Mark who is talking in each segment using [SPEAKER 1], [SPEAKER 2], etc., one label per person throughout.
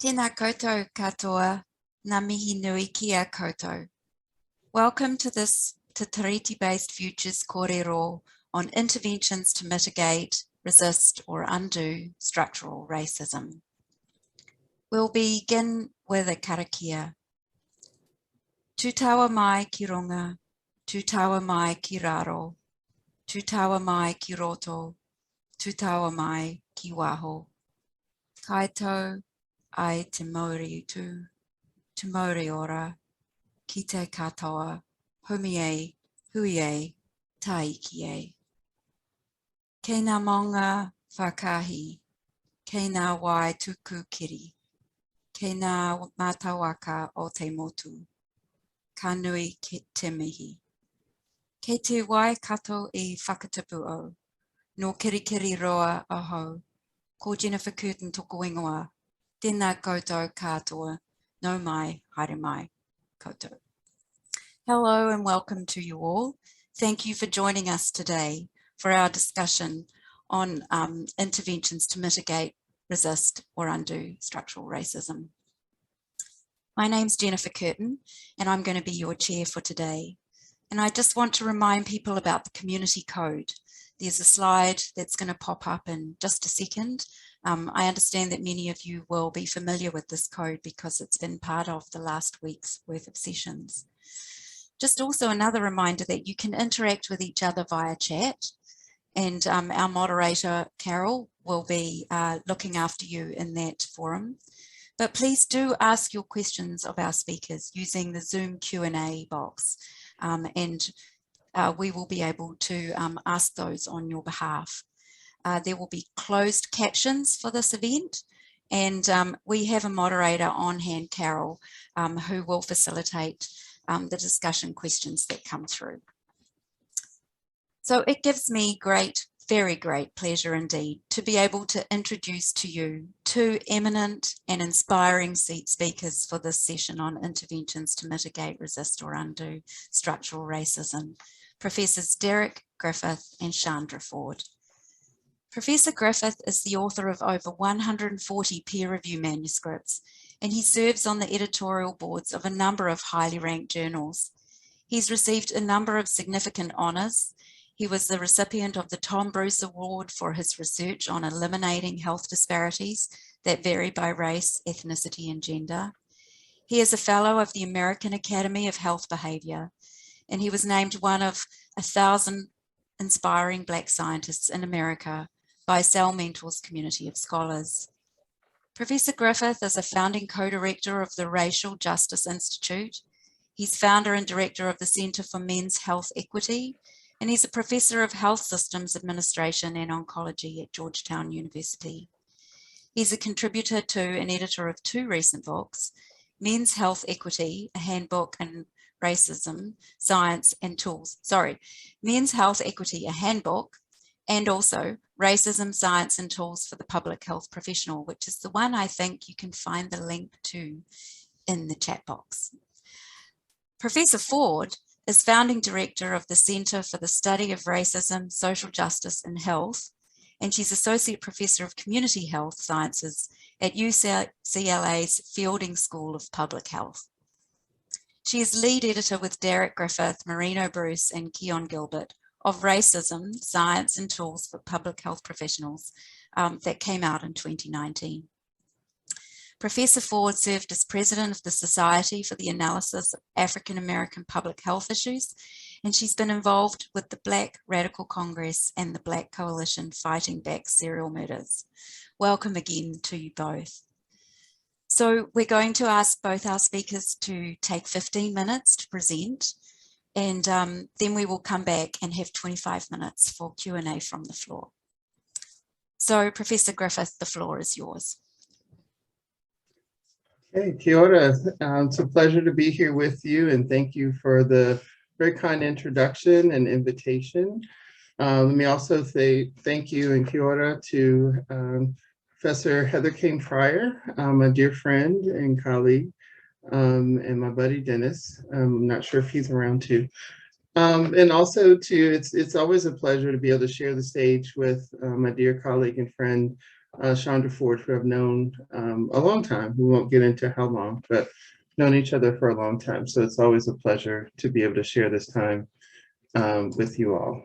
[SPEAKER 1] Tēnā koutou katoa, ngā mihi nui kia koutou. Welcome to this Te Tiriti-based Futures Kōrero on interventions to mitigate, resist or undo structural racism. We'll begin with a karakia. Tūtaua mai ki runga, tūtaua mai ki raro, tūtaua mai ki roto, tūtaua mai ki waho. Kaitau ai te mauri tu, te mauri ora, ki te katoa, homi e, hui e, taiki e. Kei ngā maunga whakahi, kei ngā wai tuku kiri, kei ngā mātawaka o te motu, ka nui ki te mihi. Kei te wai kato I whakatipu o, no kirikiri roa ahau, ko Jennifer Curtin toko ingoa, tēnā koutou katoa, no mai, haere mai, koutou. Hello and welcome to you all. Thank you for joining us today for our discussion on interventions to mitigate, resist or undo structural racism. My name's Jennifer Curtin and I'm going to be your chair for today. And I just want to remind people about the community code. There's a slide that's going to pop up in just a second. I understand that many of you will be familiar with this code because it's been part of the last week's worth of sessions. Just also another reminder that you can interact with each other via chat, and our moderator, Carol, will be looking after you in that forum. But please do ask your questions of our speakers using the Zoom Q&A box, and we will be able to ask those on your behalf. There will be closed captions for this event, and we have a moderator on hand, Carol, who will facilitate the discussion questions that come through. So it gives me very great pleasure indeed to be able to introduce to you two eminent and inspiring speakers for this session on interventions to mitigate, resist or undo structural racism, Professors Derek Griffith and Chandra Ford. Professor Griffith is the author of over 140 peer-reviewed manuscripts, and he serves on the editorial boards of a number of highly ranked journals. He's received a number of significant honours. He was the recipient of the Tom Bruce Award for his research on eliminating health disparities that vary by race, ethnicity, and gender. He is a fellow of the American Academy of Health Behaviour, and he was named one of 1,000 inspiring Black scientists in America by Cell Mentor's community of scholars. Professor Griffith is a founding co-director of the Racial Justice Institute. He's founder and director of the Centre for Men's Health Equity, and he's a professor of Health Systems Administration and Oncology at Georgetown University. He's a contributor to and editor of two recent books, Men's Health Equity, a handbook in racism, science and tools. Men's Health Equity, a handbook, and also Racism, Science and Tools for the Public Health Professional, which is the one I think you can find the link to in the chat box. Professor Ford is founding director of the Centre for the Study of Racism, Social Justice and Health, and she's Associate Professor of Community Health Sciences at UCLA's Fielding School of Public Health. She is lead editor with Derek Griffith, Marino Bruce and Keon Gilbert of Racism, Science and Tools for Public Health Professionals that came out in 2019. Professor Ford served as president of the Society for the Analysis of African American Public Health Issues, and she's been involved with the Black Radical Congress and the Black Coalition Fighting Back Serial Murders. Welcome again to you both. So we're going to ask both our speakers to take 15 minutes to present, and then we will come back and have 25 minutes for Q&A from the floor. So Professor Griffith, the floor is yours.
[SPEAKER 2] Hey, kia ora. It's a pleasure to be here with you, and thank you for the very kind introduction and invitation. Let me also say thank you and kia ora to Professor Heather Kane Fryer, a dear friend and colleague, and my buddy Dennis. I'm not sure if he's around too. And also it's always a pleasure to be able to share the stage with my dear colleague and friend, Chandra Ford, who I've known a long time. We won't get into how long, but known each other for a long time. So it's always a pleasure to be able to share this time with you all.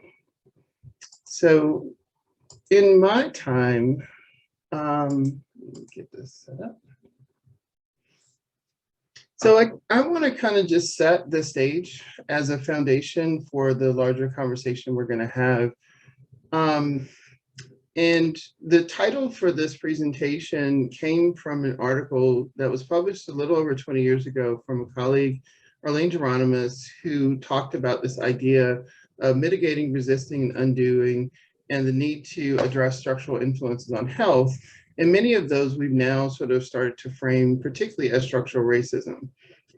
[SPEAKER 2] So in my time, let me get this set up. So I want to kind of just set the stage as a foundation for the larger conversation we're going to have. And the title for this presentation came from an article that was published a little over 20 years ago from a colleague, Arlene Geronimus, who talked about this idea of mitigating, resisting, and undoing, and the need to address structural influences on health. And many of those we've now sort of started to frame, particularly as structural racism.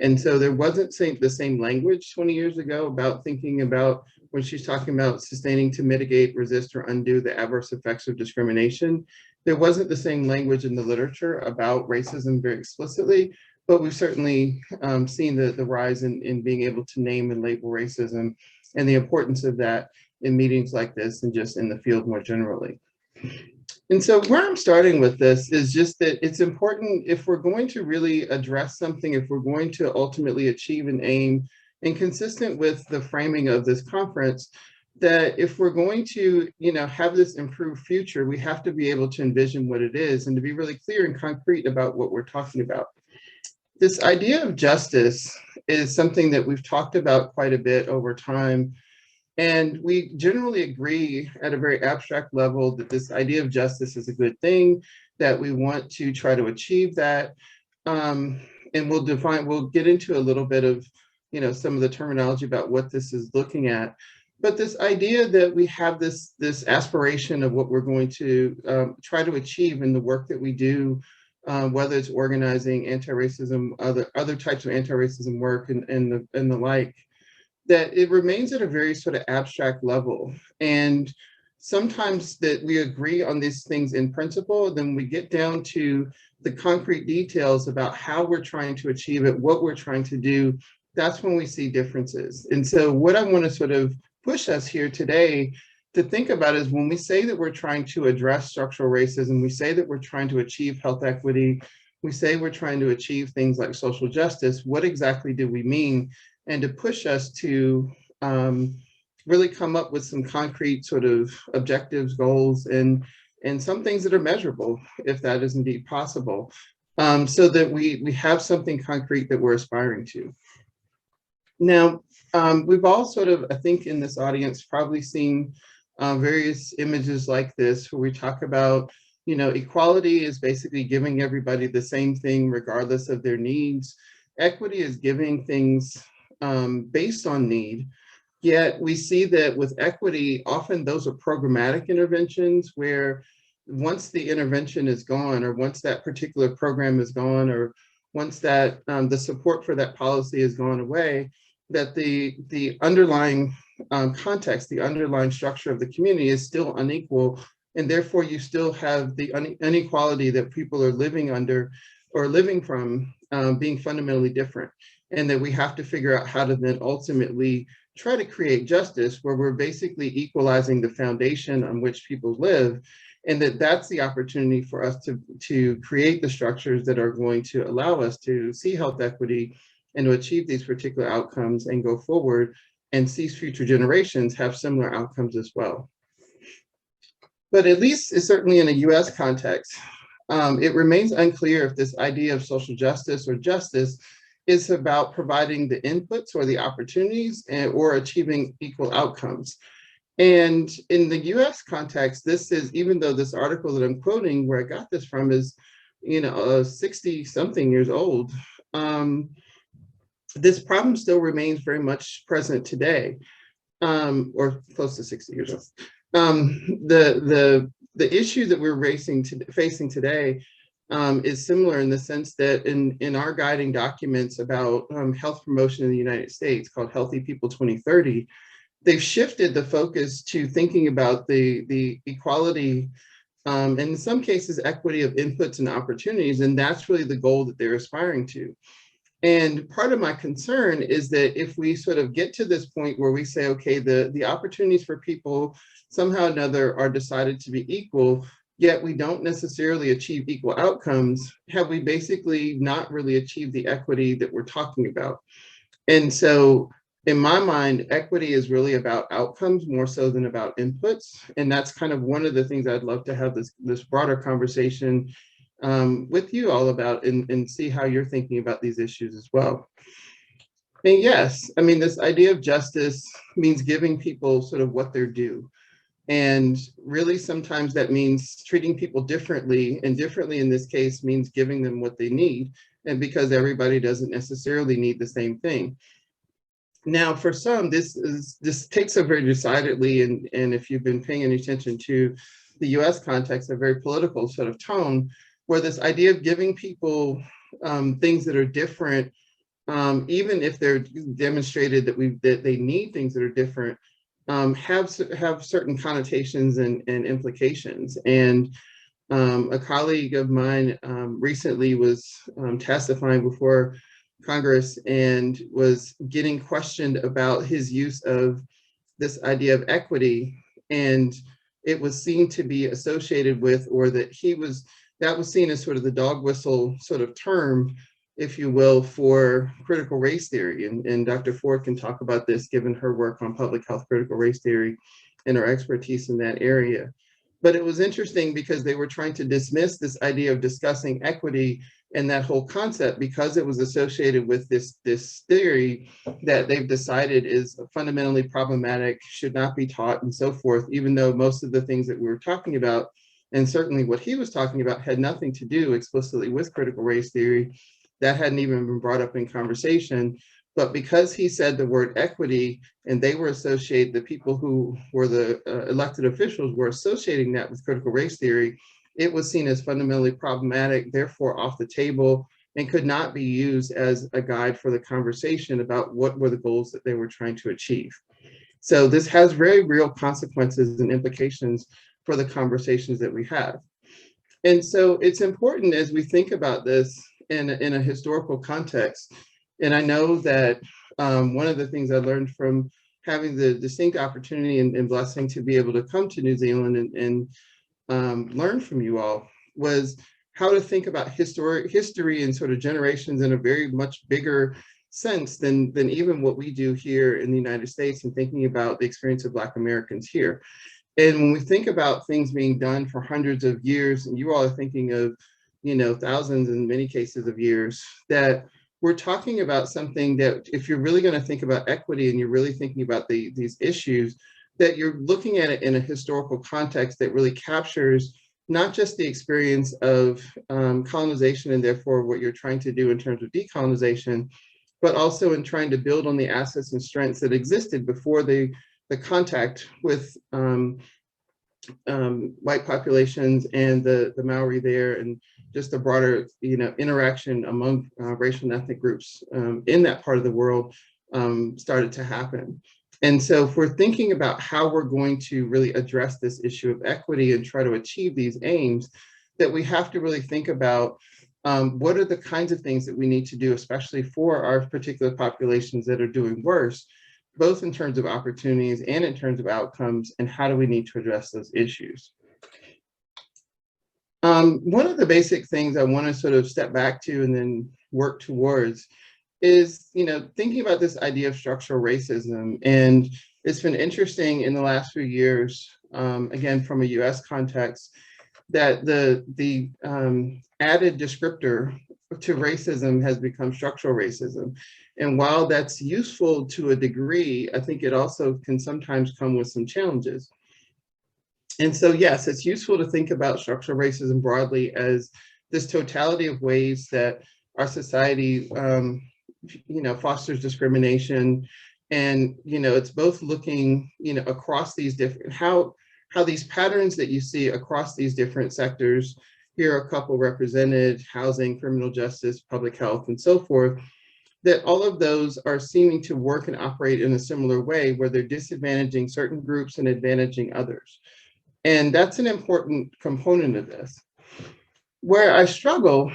[SPEAKER 2] And so there wasn't the same language 20 years ago about thinking about when she's talking about sustaining to mitigate, resist, or undo the adverse effects of discrimination. There wasn't the same language in the literature about racism very explicitly, but we've certainly seen the rise in being able to name and label racism and the importance of that in meetings like this and just in the field more generally. And so where I'm starting with this is just that it's important if we're going to really address something, if we're going to ultimately achieve an aim, and consistent with the framing of this conference, that if we're going to, have this improved future, we have to be able to envision what it is and to be really clear and concrete about what we're talking about. This idea of justice is something that we've talked about quite a bit over time. And we generally agree at a very abstract level that this idea of justice is a good thing, that we want to try to achieve that. And we'll get into a little bit of, some of the terminology about what this is looking at. But this idea that we have this aspiration of what we're going to try to achieve in the work that we do, whether it's organizing anti-racism, other types of anti-racism work and the like, that it remains at a very sort of abstract level. And sometimes that we agree on these things in principle, then we get down to the concrete details about how we're trying to achieve it, what we're trying to do. That's when we see differences. And so what I want to sort of push us here today to think about is when we say that we're trying to address structural racism, we say that we're trying to achieve health equity, we say we're trying to achieve things like social justice, what exactly do we mean? And to push us to really come up with some concrete sort of objectives, goals, and some things that are measurable, if that is indeed possible, so that we have something concrete that we're aspiring to. Now, we've all sort of, I think in this audience, probably seen various images like this where we talk about, equality is basically giving everybody the same thing regardless of their needs. Equity is giving things based on need. Yet we see that with equity, often those are programmatic interventions where once the intervention is gone, or once that particular program is gone, or once that the support for that policy has gone away, that the underlying context, the underlying structure of the community is still unequal. And therefore you still have the inequality that people are living under or living from being fundamentally different. And that we have to figure out how to then ultimately try to create justice where we're basically equalizing the foundation on which people live. And that's the opportunity for us to create the structures that are going to allow us to see health equity and to achieve these particular outcomes and go forward and see future generations have similar outcomes as well. But at least certainly in a US context, it remains unclear if this idea of social justice or justice is about providing the inputs or the opportunities or achieving equal outcomes. And in the US context, this is, even though this article that I'm quoting, where I got this from is, 60 something years old, this problem still remains very much present today, or close to 60 years old. The issue that we're facing today is similar in the sense that in our guiding documents about health promotion in the United States, called Healthy People 2030, they've shifted the focus to thinking about the equality, and in some cases equity of inputs and opportunities, and that's really the goal that they're aspiring to. And part of my concern is that if we sort of get to this point where we say, okay, the opportunities for people somehow or another are decided to be equal, yet we don't necessarily achieve equal outcomes, have we basically not really achieved the equity that we're talking about? And so in my mind, equity is really about outcomes more so than about inputs. And that's kind of one of the things I'd love to have this broader conversation with you all about, and see how you're thinking about these issues as well. And yes, I mean, this idea of justice means giving people sort of what they're due. And really, sometimes that means treating people differently, and differently in this case means giving them what they need. And because everybody doesn't necessarily need the same thing. Now, for some, this takes a very decidedly, and if you've been paying any attention to the US context, a very political sort of tone, where this idea of giving people things that are different, even if they're demonstrated that they need things that are different, have certain connotations and implications. And a colleague of mine recently was testifying before Congress and was getting questioned about his use of this idea of equity, and it was seen to be associated with, or that was seen as sort of the dog whistle sort of term, if you will, for critical race theory. And Dr. Ford can talk about this given her work on public health critical race theory and her expertise in that area. But it was interesting because they were trying to dismiss this idea of discussing equity and that whole concept because it was associated with this theory that they've decided is fundamentally problematic, should not be taught, and so forth, even though most of the things that we were talking about, and certainly what he was talking about, had nothing to do explicitly with critical race theory. That hadn't even been brought up in conversation. But because he said the word equity, and they were associated, the people who were the elected officials were associating that with critical race theory, it was seen as fundamentally problematic, therefore off the table, and could not be used as a guide for the conversation about what were the goals that they were trying to achieve. So this has very real consequences and implications for the conversations that we have. And so it's important as we think about this in a historical context. And I know that one of the things I learned from having the distinct opportunity and blessing to be able to come to New Zealand and learn from you all was how to think about history and sort of generations in a very much bigger sense than even what we do here in the United States, and thinking about the experience of Black Americans here. And when we think about things being done for hundreds of years, and you all are thinking of, thousands in many cases of years, that we're talking about something that, if you're really going to think about equity and you're really thinking about these issues, that you're looking at it in a historical context that really captures not just the experience of colonization and therefore what you're trying to do in terms of decolonization, but also in trying to build on the assets and strengths that existed before the contact with white populations and the Maori there, and just the broader interaction among racial and ethnic groups in that part of the world started to happen. And so if we're thinking about how we're going to really address this issue of equity and try to achieve these aims, that we have to really think about what are the kinds of things that we need to do, especially for our particular populations that are doing worse, both in terms of opportunities and in terms of outcomes, and how do we need to address those issues. One of the basic things I want to sort of step back to and then work towards is, thinking about this idea of structural racism. And it's been interesting in the last few years, again, from a US context, that the added descriptor to racism has become structural racism. And while that's useful to a degree, I think it also can sometimes come with some challenges. And so, yes, it's useful to think about structural racism broadly as this totality of ways that our society, fosters discrimination. And, it's both looking, across these different, how these patterns that you see across these different sectors, here are a couple represented: housing, criminal justice, public health, and so forth, that all of those are seeming to work and operate in a similar way, where they're disadvantaging certain groups and advantaging others. And that's an important component of this. Where I struggle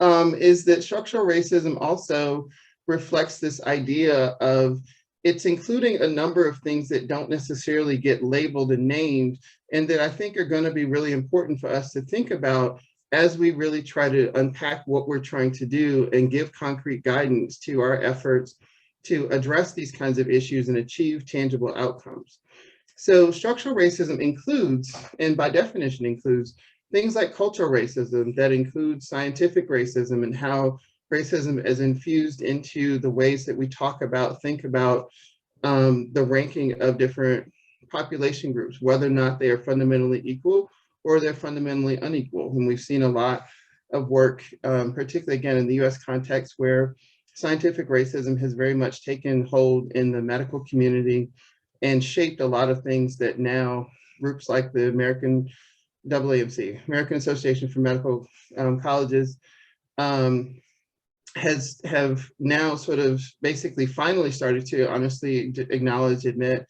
[SPEAKER 2] is that structural racism also reflects this idea of it's including a number of things that don't necessarily get labeled and named, and that I think are going to be really important for us to think about as we really try to unpack what we're trying to do and give concrete guidance to our efforts to address these kinds of issues and achieve tangible outcomes. So structural racism includes, and by definition includes, things like cultural racism, that includes scientific racism and how racism is infused into the ways that we talk about, think about the ranking of different population groups, whether or not they are fundamentally equal or they're fundamentally unequal. And we've seen a lot of work, particularly again in the US context, where scientific racism has very much taken hold in the medical community and shaped a lot of things that now groups like the American AAMC, American Association for Medical Colleges, have now sort of basically finally started to honestly acknowledge, admit,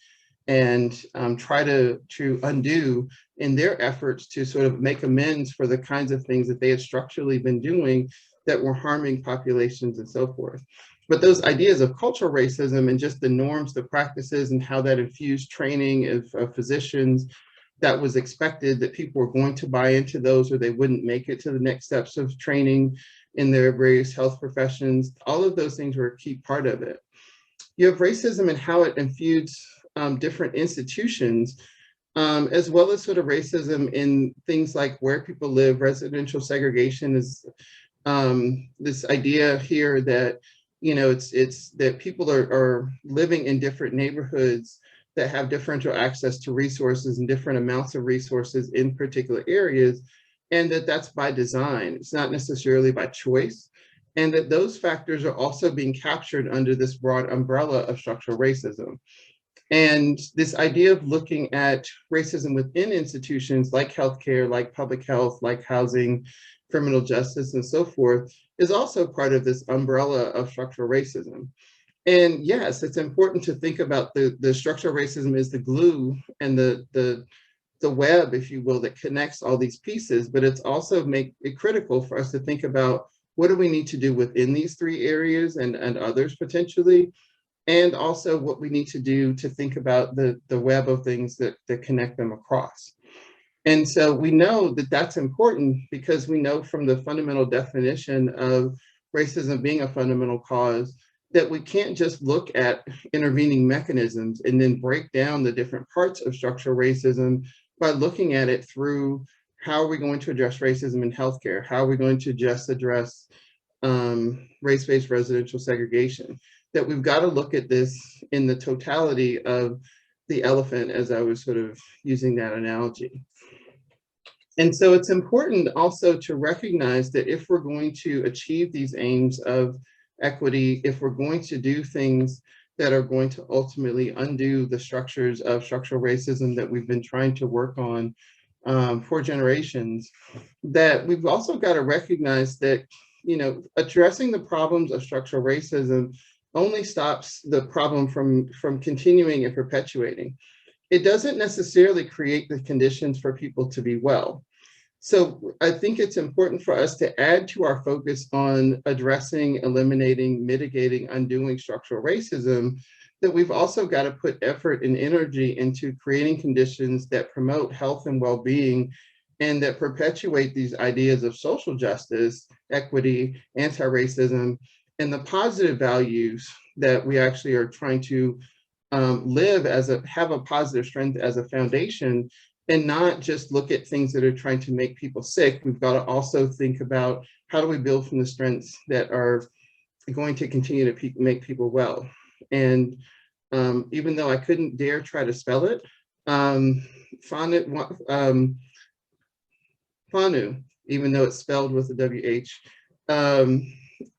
[SPEAKER 2] and try to undo in their efforts to sort of make amends for the kinds of things that they had structurally been doing that were harming populations and so forth. But those ideas of cultural racism and just the norms, the practices, and how that infused training of physicians, that was expected that people were going to buy into those or they wouldn't make it to the next steps of training in their various health professions. All of those things were a key part of it. You have racism and how it infused different institutions, as well as sort of racism in things like where people live. Residential segregation is this idea here that, you know, it's that people are living in different neighborhoods that have differential access to resources and different amounts of resources in particular areas, and that's by design. It's not necessarily by choice, and that those factors are also being captured under this broad umbrella of structural racism. And this idea of looking at racism within institutions like healthcare, like public health, like housing, criminal justice, and so forth, is also part of this umbrella of structural racism. And yes, it's important to think about the structural racism is the glue and the web, if you will, that connects all these pieces, but it's also make it critical for us to think about what do we need to do within these three areas and others potentially, and also what we need to do to think about the web of things that connect them across. And so we know that that's important because we know from the fundamental definition of racism being a fundamental cause that we can't just look at intervening mechanisms and then break down the different parts of structural racism by looking at it through how are we going to address racism in healthcare? How are we going to just address race-based residential segregation? That we've got to look at this in the totality of the elephant, as I was sort of using that analogy. And so it's important also to recognize that if we're going to achieve these aims of equity, if we're going to do things that are going to ultimately undo the structures of structural racism that we've been trying to work on for generations, that we've also got to recognize that, you know, addressing the problems of structural racism only stops the problem from continuing and perpetuating. It doesn't necessarily create the conditions for people to be well. So I think it's important for us to add to our focus on addressing, eliminating, mitigating, undoing structural racism, that we've also got to put effort and energy into creating conditions that promote health and well-being and that perpetuate these ideas of social justice, equity, anti-racism, and the positive values that we actually are trying to live have a positive strength as a foundation, and not just look at things that are trying to make people sick. We've got to also think about how do we build from the strengths that are going to continue to make people well. And even though I couldn't dare try to spell it, whānau, even though it's spelled with a W-H.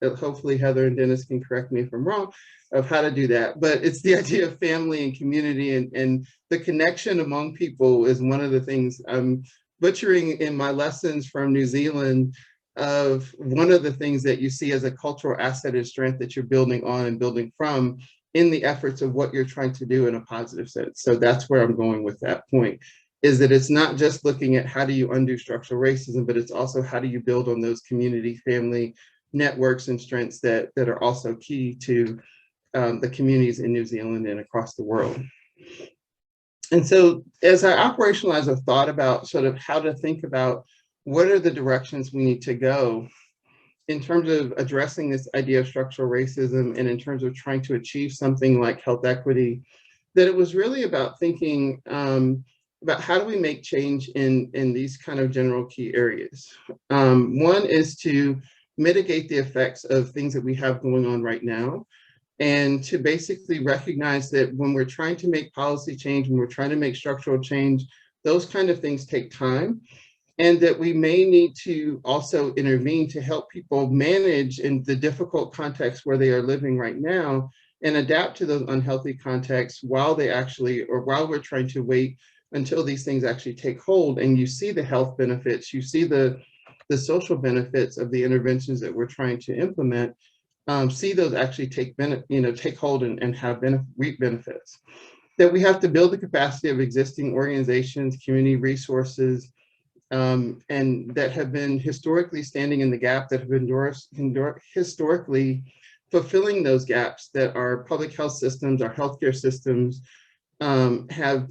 [SPEAKER 2] Hopefully Heather and Dennis can correct me if I'm wrong of how to do that, but it's the idea of family and community, and the connection among people is one of the things I'm butchering in my lessons from New Zealand. Of one of the things that you see as a cultural asset and strength that you're building on and building from in the efforts of what you're trying to do in a positive sense. So that's where I'm going with that point, is that it's not just looking at how do you undo structural racism, but it's also how do you build on those community, family networks and strengths that are also key to the communities in New Zealand and across the world. And so as I operationalize a thought about sort of how to think about what are the directions we need to go in terms of addressing this idea of structural racism and in terms of trying to achieve something like health equity, that it was really about thinking about how do we make change in these kind of general key areas. One is to mitigate the effects of things that we have going on right now, and to basically recognize that when we're trying to make policy change, when we're trying to make structural change, those kind of things take time, and that we may need to also intervene to help people manage in the difficult context where they are living right now and adapt to those unhealthy contexts while they actually, or while we're trying to wait until these things actually take hold and you see the health benefits, you see the social benefits of the interventions that we're trying to implement, see those actually take hold and have reap benefits. That we have to build the capacity of existing organizations, community resources, and that have been historically standing in the gap, that have been historically fulfilling those gaps that our public health systems, our healthcare systems have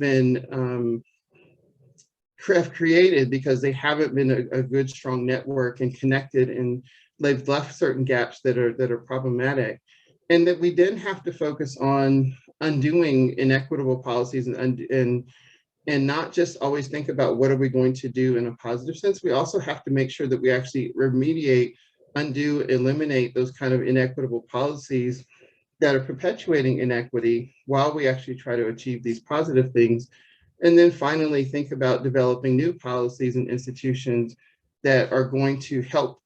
[SPEAKER 2] created because they haven't been a good, strong network and connected, and they've left certain gaps that are problematic. And that we then have to focus on undoing inequitable policies and not just always think about what are we going to do in a positive sense. We also have to make sure that we actually remediate, undo, eliminate those kind of inequitable policies that are perpetuating inequity while we actually try to achieve these positive things. And then finally think about developing new policies and institutions that are going to help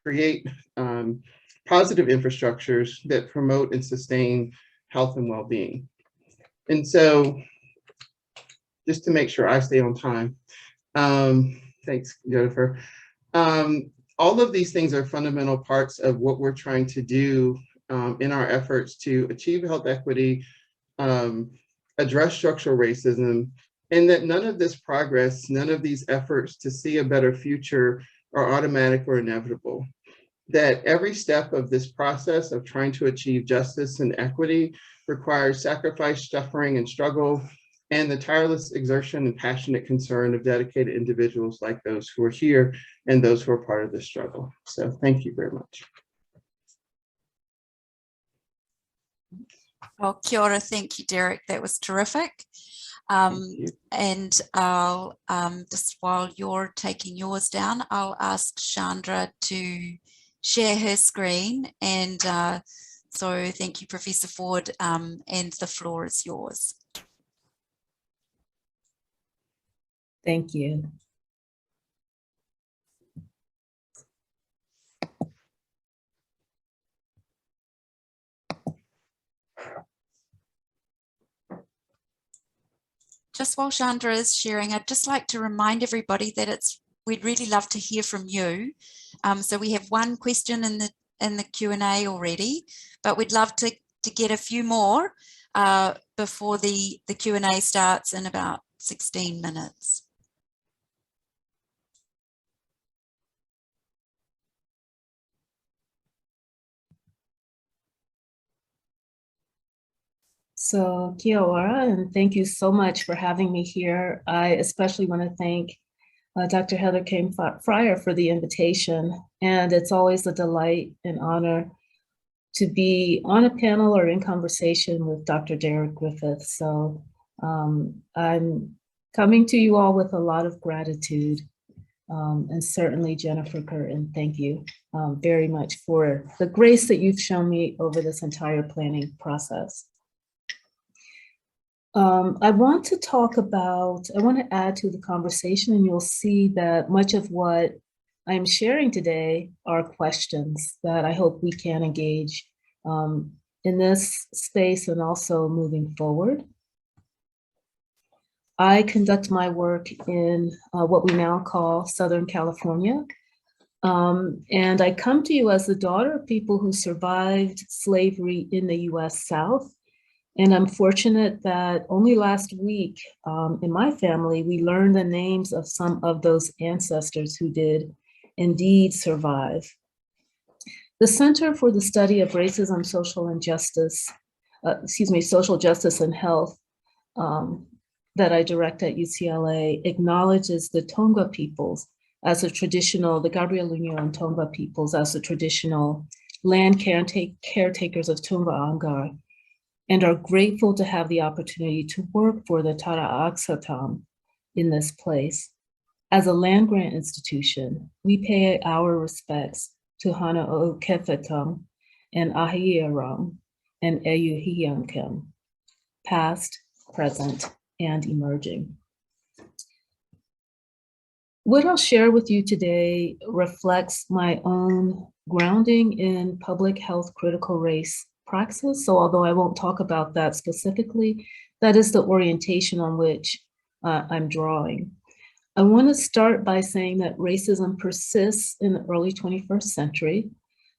[SPEAKER 2] create positive infrastructures that promote and sustain health and well-being. And so, just to make sure I stay on time, thanks, Jennifer. All of these things are fundamental parts of what we're trying to do in our efforts to achieve health equity, address structural racism, and that none of this progress, none of these efforts to see a better future are automatic or inevitable. That every step of this process of trying to achieve justice and equity requires sacrifice, suffering, and struggle, and the tireless exertion and passionate concern of dedicated individuals like those who are here and those who are part of this struggle. So thank you very much.
[SPEAKER 1] Well, kia ora, thank you, Derek. That was terrific. And I'll just while you're taking yours down, I'll ask Chandra to share her screen. And so thank you, Professor Ford, and the floor is yours.
[SPEAKER 3] Thank you.
[SPEAKER 1] Just while Chandra is sharing, I'd just like to remind everybody that we'd really love to hear from you. So we have one question in the Q&A already, but we'd love to get a few more before the Q&A starts in about 16 minutes.
[SPEAKER 3] So kia ora, and thank you so much for having me here. I especially want to thank Dr. Heather Kane Fryer for the invitation. And it's always a delight and honor to be on a panel or in conversation with Dr. Derek Griffith. So I'm coming to you all with a lot of gratitude. And certainly Jennifer Curtin, thank you very much for the grace that you've shown me over this entire planning process. I want to add to the conversation, and you'll see that much of what I'm sharing today are questions that I hope we can engage in this space and also moving forward. I conduct my work in what we now call Southern California. And I come to you as the daughter of people who survived slavery in the US South. And I'm fortunate that only last week in my family, we learned the names of some of those ancestors who did indeed survive. The Center for the Study of Racism, Social Injustice social justice and health that I direct at UCLA acknowledges the Tonga peoples as the Gabrielino and Tonga peoples as the traditional land caretakers of Whanaungatanga, and are grateful to have the opportunity to work for the Tara'axatam in this place. As a land grant institution, we pay our respects to Hānaukefetam and Ahieram and Eyuhiyankem, past, present, and emerging. What I'll share with you today reflects my own grounding in public health critical race praxis. So although I won't talk about that specifically, that is the orientation on which I'm drawing. I want to start by saying that racism persists in the early 21st century.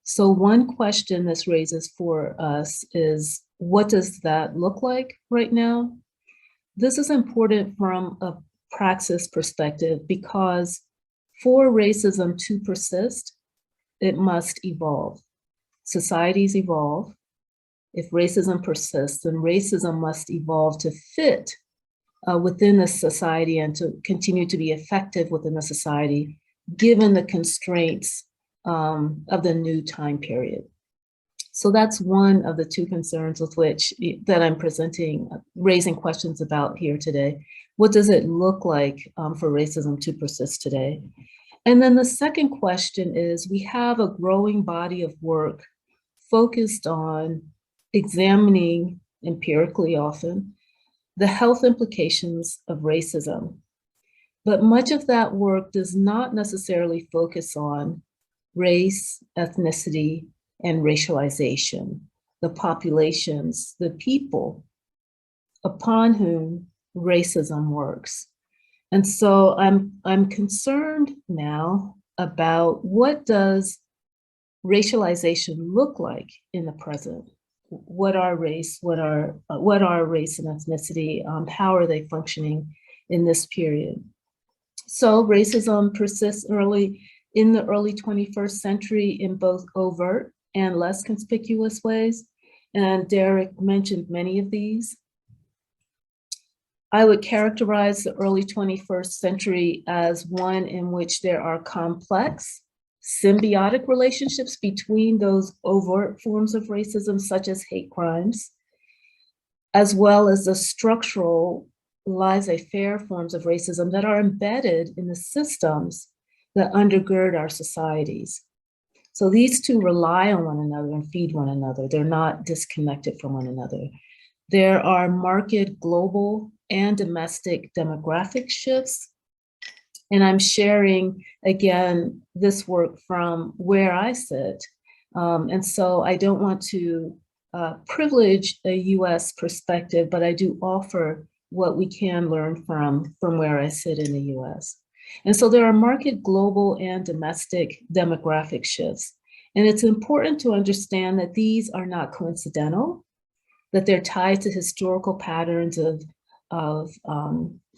[SPEAKER 3] So one question this raises for us is, what does that look like right now? This is important from a praxis perspective because for racism to persist, it must evolve. Societies evolve. If racism persists, then racism must evolve to fit within the society and to continue to be effective within the society, given the constraints of the new time period. So that's one of the two concerns with which that I'm raising questions about here today. What does it look like for racism to persist today? And then the second question is, we have a growing body of work focused on examining empirically often the health implications of racism. But much of that work does not necessarily focus on race, ethnicity, and racialization, the populations, the people upon whom racism works. And so I'm concerned now about what does racialization look like in the present? What are race? What are race and ethnicity? How are they functioning in this period? So racism persists in the early 21st century in both overt and less conspicuous ways. And Derek mentioned many of these. I would characterize the early 21st century as one in which there are complex, symbiotic relationships between those overt forms of racism, such as hate crimes, as well as the structural laissez-faire forms of racism that are embedded in the systems that undergird our societies. So these two rely on one another and feed one another. They're not disconnected from one another. There are marked global and domestic demographic shifts. And I'm sharing, again, this work from where I sit. And so I don't want to privilege a US perspective, but I do offer what we can learn from where I sit in the US. And so there are marked global and domestic demographic shifts. And it's important to understand that these are not coincidental, that they're tied to historical patterns of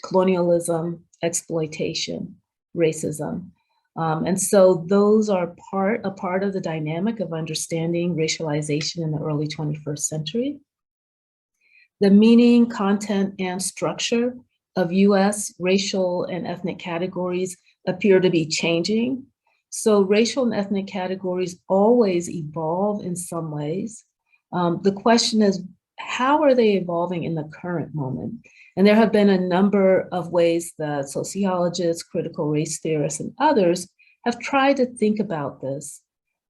[SPEAKER 3] colonialism, exploitation, racism. And so those are a part of the dynamic of understanding racialization in the early 21st century. The meaning, content, and structure of US racial and ethnic categories appear to be changing. So racial and ethnic categories always evolve in some ways. The question is, how are they evolving in the current moment? And there have been a number of ways that sociologists, critical race theorists, and others have tried to think about this.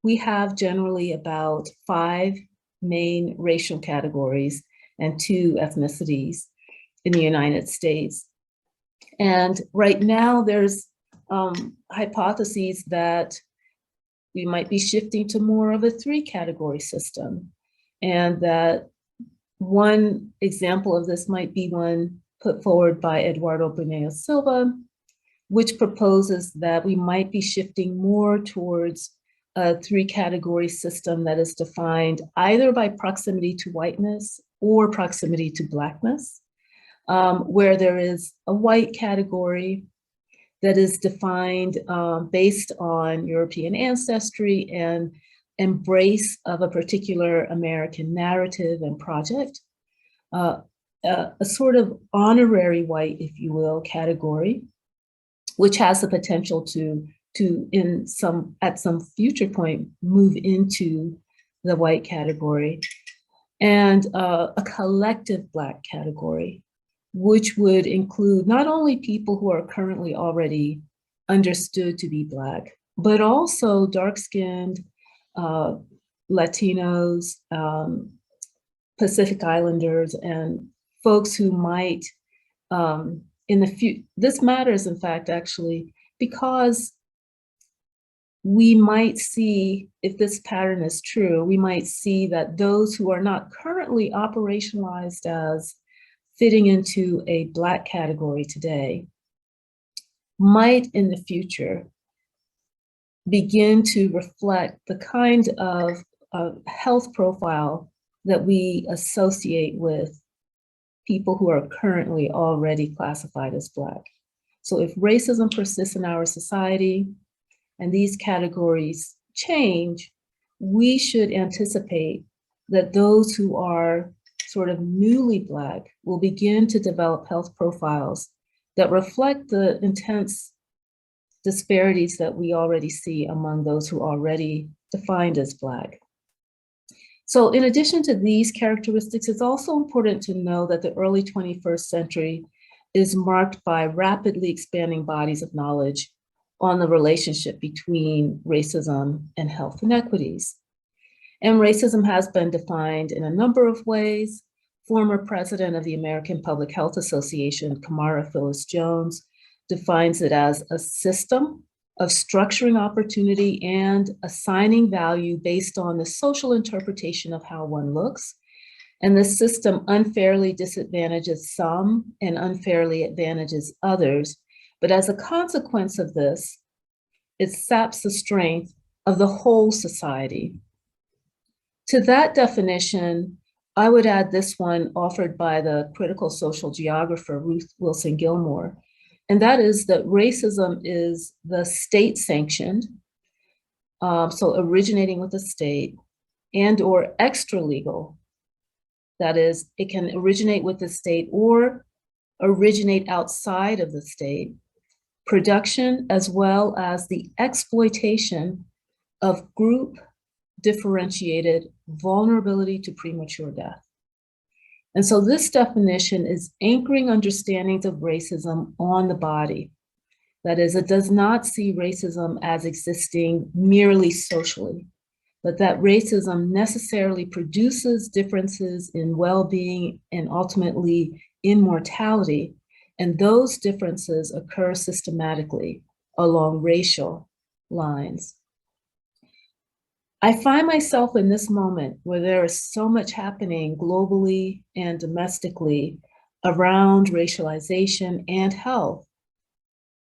[SPEAKER 3] We have generally about 5 main racial categories and 2 ethnicities in the United States. And right now there's hypotheses that we might be shifting to more of a 3-category system. And that one example of this might be one put forward by Eduardo Bonilla Silva, which proposes that we might be shifting more towards a 3-category system that is defined either by proximity to whiteness or proximity to Blackness, where there is a white category that is defined based on European ancestry and embrace of a particular American narrative and project, a sort of honorary white, if you will, category, which has the potential to at some future point move into the white category, and a collective Black category, which would include not only people who are currently already understood to be Black, but also dark-skinned Latinos, Pacific Islanders, and folks who might in the future. This matters, in fact, actually, because we might see, if this pattern is true, we might see that those who are not currently operationalized as fitting into a Black category today might in the future begin to reflect the kind of health profile that we associate with people who are currently already classified as Black. So if racism persists in our society and these categories change, we should anticipate that those who are sort of newly Black will begin to develop health profiles that reflect the intense disparities that we already see among those who are already defined as Black. So in addition to these characteristics, it's also important to know that the early 21st century is marked by rapidly expanding bodies of knowledge on the relationship between racism and health inequities. And racism has been defined in a number of ways. Former president of the American Public Health Association, Kamara Phyllis Jones, defines it as a system of structuring opportunity and assigning value based on the social interpretation of how one looks. And the system unfairly disadvantages some and unfairly advantages others. But as a consequence of this, it saps the strength of the whole society. To that definition, I would add this one offered by the critical social geographer, Ruth Wilson Gilmore, and that is that racism is the state-sanctioned, so originating with the state, and or extra-legal. That is, it can originate with the state or originate outside of the state, production as well as the exploitation of group differentiated vulnerability to premature death. And so this definition is anchoring understandings of racism on the body. That is, it does not see racism as existing merely socially, but that racism necessarily produces differences in well-being and ultimately in mortality. And those differences occur systematically along racial lines. I find myself in this moment where there is so much happening globally and domestically around racialization and health,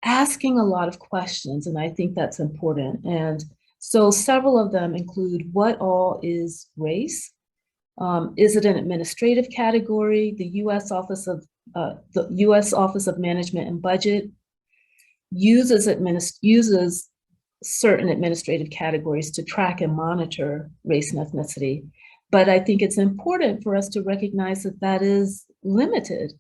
[SPEAKER 3] asking a lot of questions, and I think that's important. And so several of them include, what all is race? Is it an administrative category? The U.S. Office of Management and Budget uses certain administrative categories to track and monitor race and ethnicity. But I think it's important for us to recognize that that is limited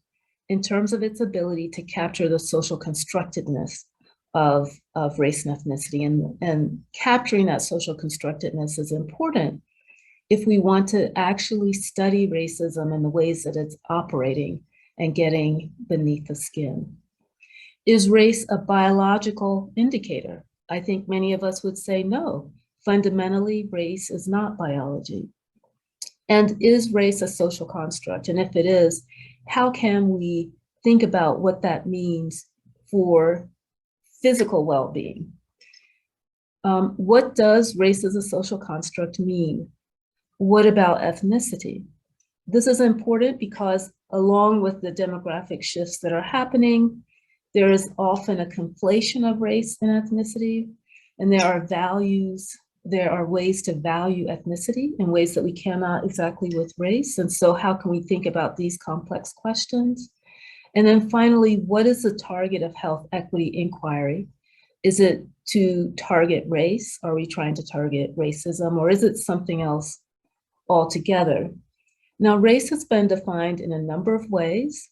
[SPEAKER 3] in terms of its ability to capture the social constructedness of race and ethnicity. And capturing that social constructedness is important if we want to actually study racism in the ways that it's operating and getting beneath the skin. Is race a biological indicator? I think many of us would say no. Fundamentally, race is not biology. And is race a social construct? And if it is, how can we think about what that means for physical well-being? What does race as a social construct mean? What about ethnicity? This is important because along with the demographic shifts that are happening, there is often a conflation of race and ethnicity, and there are ways to value ethnicity in ways that we cannot exactly with race. And so how can we think about these complex questions? And then finally, what is the target of health equity inquiry? Is it to target race? Are we trying to target racism, or is it something else altogether? Now, race has been defined in a number of ways.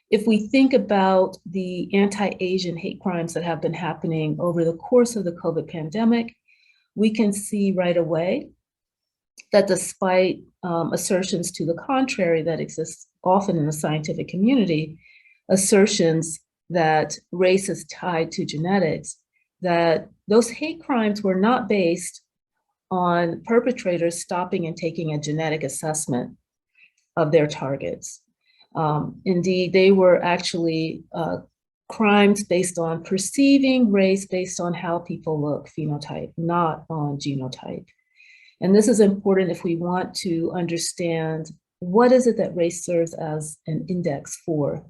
[SPEAKER 3] If we think about the anti-Asian hate crimes that have been happening over the course of the COVID pandemic, we can see right away that despite assertions to the contrary that exist often in the scientific community, assertions that race is tied to genetics, that those hate crimes were not based on perpetrators stopping and taking a genetic assessment of their targets. Indeed, they were actually crimes based on perceiving race based on how people look, phenotype, not on genotype. And this is important if we want to understand what is it that race serves as an index for,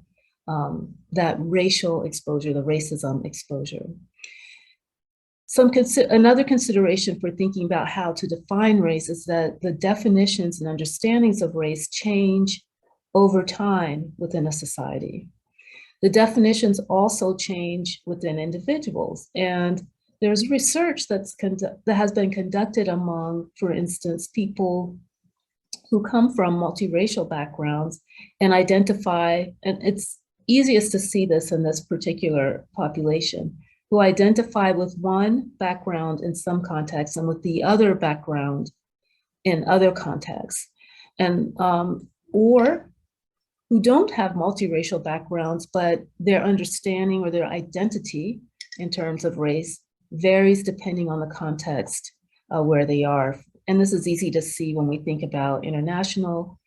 [SPEAKER 3] that racial exposure, the racism exposure. Another consideration for thinking about how to define race is that the definitions and understandings of race change over time within a society. The definitions also change within individuals. And there's research that has been conducted among, for instance, people who come from multiracial backgrounds and identify, and it's easiest to see this in this particular population, who identify with one background in some contexts and with the other background in other contexts, and or who don't have multiracial backgrounds, but their understanding or their identity in terms of race varies depending on the context where they are. And this is easy to see when we think about international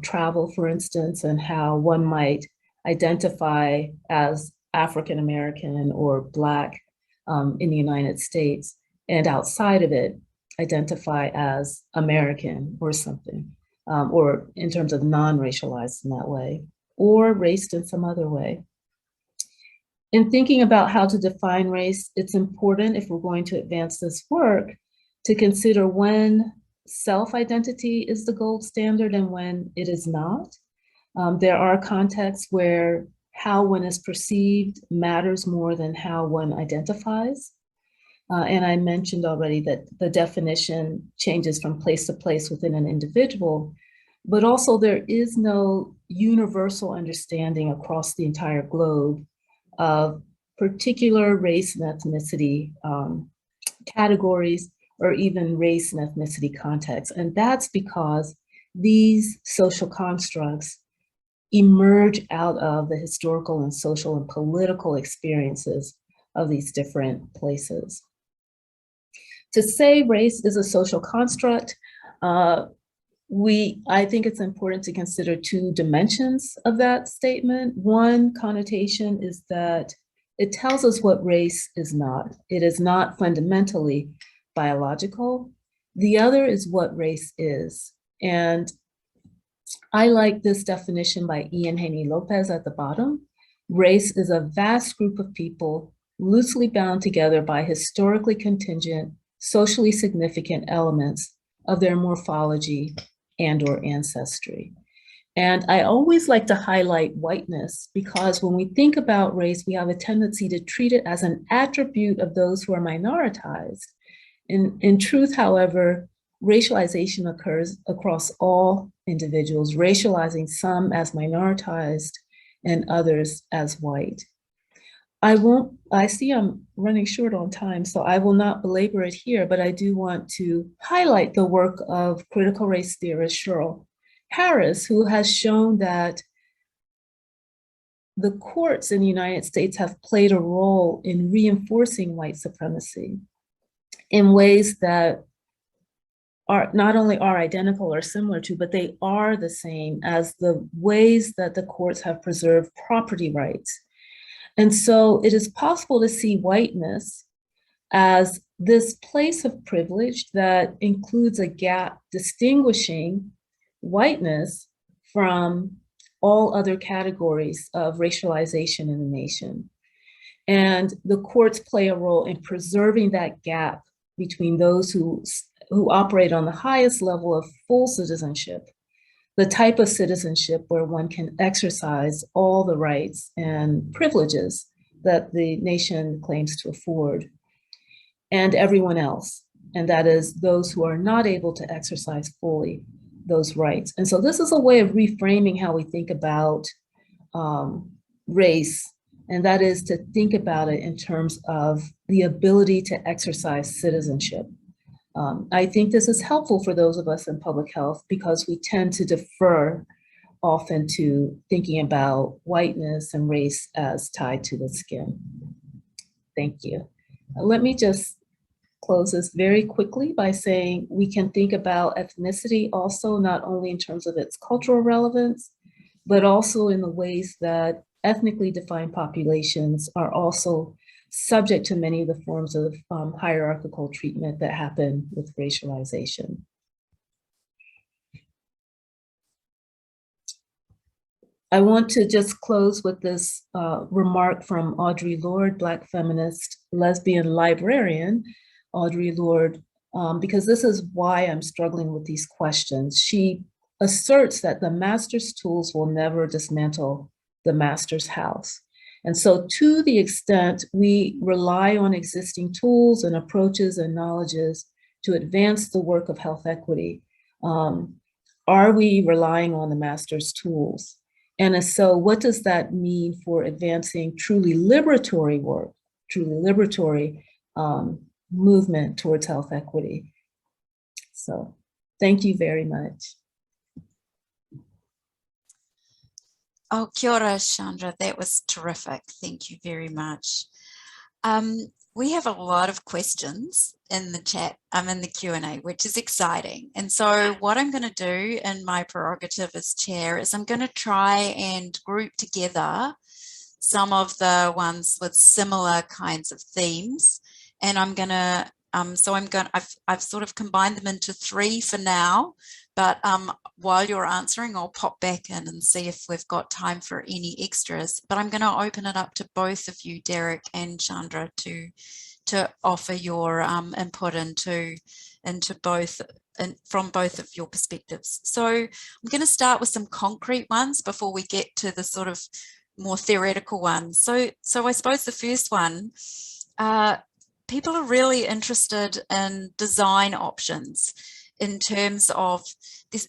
[SPEAKER 3] travel, for instance, and how one might identify as African American or Black in the United States, and outside of it, identify as American or something, or in terms of non-racialized in that way, or raced in some other way. In thinking about how to define race, it's important, if we're going to advance this work, to consider when self-identity is the gold standard and when it is not. There are contexts where how one is perceived matters more than how one identifies. And I mentioned already that the definition changes from place to place within an individual, but also there is no universal understanding across the entire globe of particular race and ethnicity categories, or even race and ethnicity contexts. And that's because these social constructs emerge out of the historical and social and political experiences of these different places. To say race is a social construct, I think it's important to consider two dimensions of that statement. One connotation is that it tells us what race is not. It is not fundamentally biological. The other is what race is. And I like this definition by Ian Haney Lopez at the bottom. Race is a vast group of people loosely bound together by historically contingent, socially significant elements of their morphology and or ancestry. And I always like to highlight whiteness, because when we think about race, we have a tendency to treat it as an attribute of those who are minoritized. In truth, however, racialization occurs across all individuals, racializing some as minoritized and others as white. I see I'm running short on time, so I will not belabor it here, but I do want to highlight the work of critical race theorist Cheryl Harris, who has shown that the courts in the United States have played a role in reinforcing white supremacy in ways that are not only are identical or similar to, but they are the same as the ways that the courts have preserved property rights. And so it is possible to see whiteness as this place of privilege that includes a gap distinguishing whiteness from all other categories of racialization in the nation. And the courts play a role in preserving that gap between those who operate on the highest level of full citizenship, the type of citizenship where one can exercise all the rights and privileges that the nation claims to afford, and everyone else. And that is those who are not able to exercise fully those rights. And so this is a way of reframing how we think about race, and that is to think about it in terms of the ability to exercise citizenship. I think this is helpful for those of us in public health because we tend to defer often to thinking about whiteness and race as tied to the skin. Thank you. Let me just close this very quickly by saying we can think about ethnicity also not only in terms of its cultural relevance, but also in the ways that ethnically defined populations are also subject to many of the forms of hierarchical treatment that happen with racialization. I want to just close with this remark from Audre Lorde, Black feminist, lesbian librarian, Audre Lorde, because this is why I'm struggling with these questions. She asserts that the master's tools will never dismantle the master's house. And so to the extent we rely on existing tools and approaches and knowledges to advance the work of health equity, are we relying on the master's tools? And if so, what does that mean for advancing truly liberatory work, truly liberatory movement towards health equity? So thank you very much.
[SPEAKER 1] Oh, kia ora, Chandra. That was terrific. Thank you very much. We have a lot of questions in the chat, in the Q&A, which is exciting. And so what I'm going to do in my prerogative as chair is I'm going to try and group together some of the ones with similar kinds of themes. And I'm going to, I've sort of combined them into 3 for now, but while you're answering, I'll pop back in and see if we've got time for any extras. But I'm going to open it up to both of you, Derek and Chandra, to offer your input into both and from both of your perspectives. So I'm going to start with some concrete ones before we get to the sort of more theoretical ones. So I suppose the first one, people are really interested in design options in terms of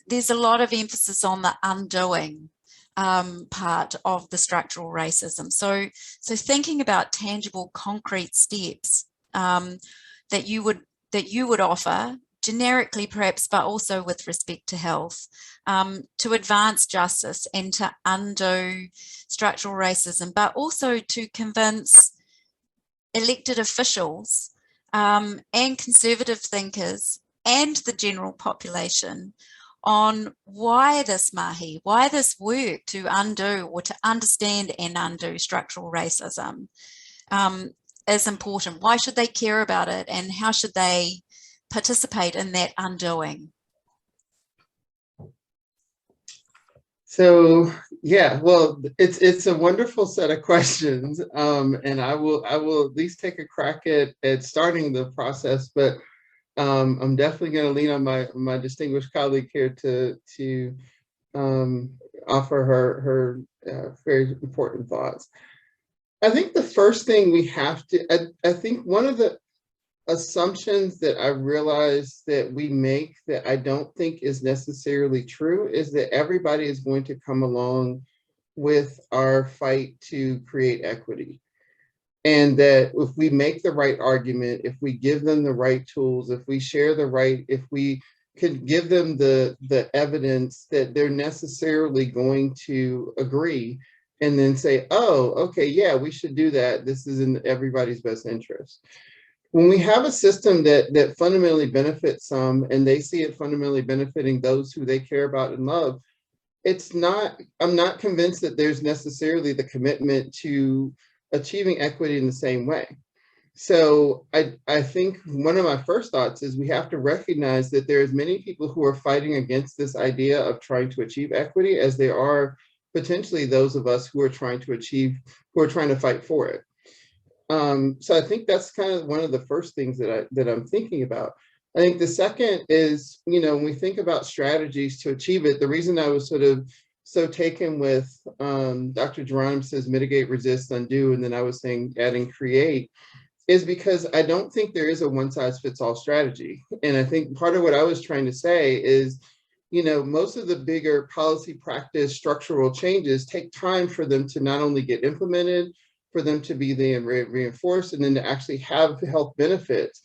[SPEAKER 1] there's a lot of emphasis on the undoing part of the structural racism. So thinking about tangible, concrete steps that you would offer generically, perhaps, but also with respect to health, to advance justice and to undo structural racism, but also to convince elected officials and conservative thinkers and the general population on why this mahi, why this work to undo or to understand and undo structural racism is important. Why should they care about it, and how should they participate in that undoing?
[SPEAKER 2] So yeah, well, it's a wonderful set of questions, and I will at least take a crack at starting the process, but I'm definitely going to lean on my distinguished colleague here to offer her very important thoughts. I think the first thing we have to, I think one of the assumptions that I realize that we make that I don't think is necessarily true is that everybody is going to come along with our fight to create equity. And that if we make the right argument, if we give them the right tools, if we share the right, if we could give them the evidence, that they're necessarily going to agree and then say, oh, okay, yeah, we should do that. This is in everybody's best interest. When we have a system that fundamentally benefits some and they see it fundamentally benefiting those who they care about and love, I'm not convinced that there's necessarily the commitment to achieving equity in the same way. So I think one of my first thoughts is we have to recognize that there's many people who are fighting against this idea of trying to achieve equity, as there are potentially those of us who are trying to fight for it. So I think that's kind of one of the first things that I'm thinking about. I think the second is, when we think about strategies to achieve it, the reason I was sort of so taken with Dr. Geronimo says mitigate, resist, undo, and then I was saying adding create, is because I don't think there is a one size fits all strategy. And I think part of what I was trying to say is, you know, most of the bigger policy practice structural changes take time for them to not only get implemented, for them to be then reinforced, and then to actually have health benefits.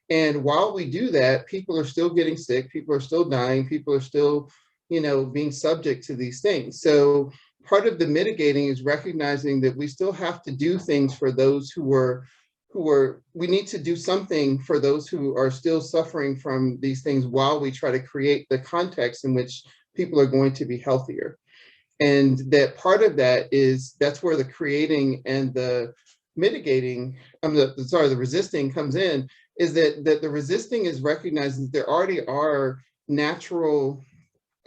[SPEAKER 2] And while we do that, people are still getting sick, people are still dying, people are still, you know, being subject to these things. So part of the mitigating is recognizing that we still have to do things for those we need to do something for those who are still suffering from these things while we try to create the context in which people are going to be healthier. And that part of that is, that's where the creating and the mitigating, the resisting comes in, is that the resisting is recognizing that there already are natural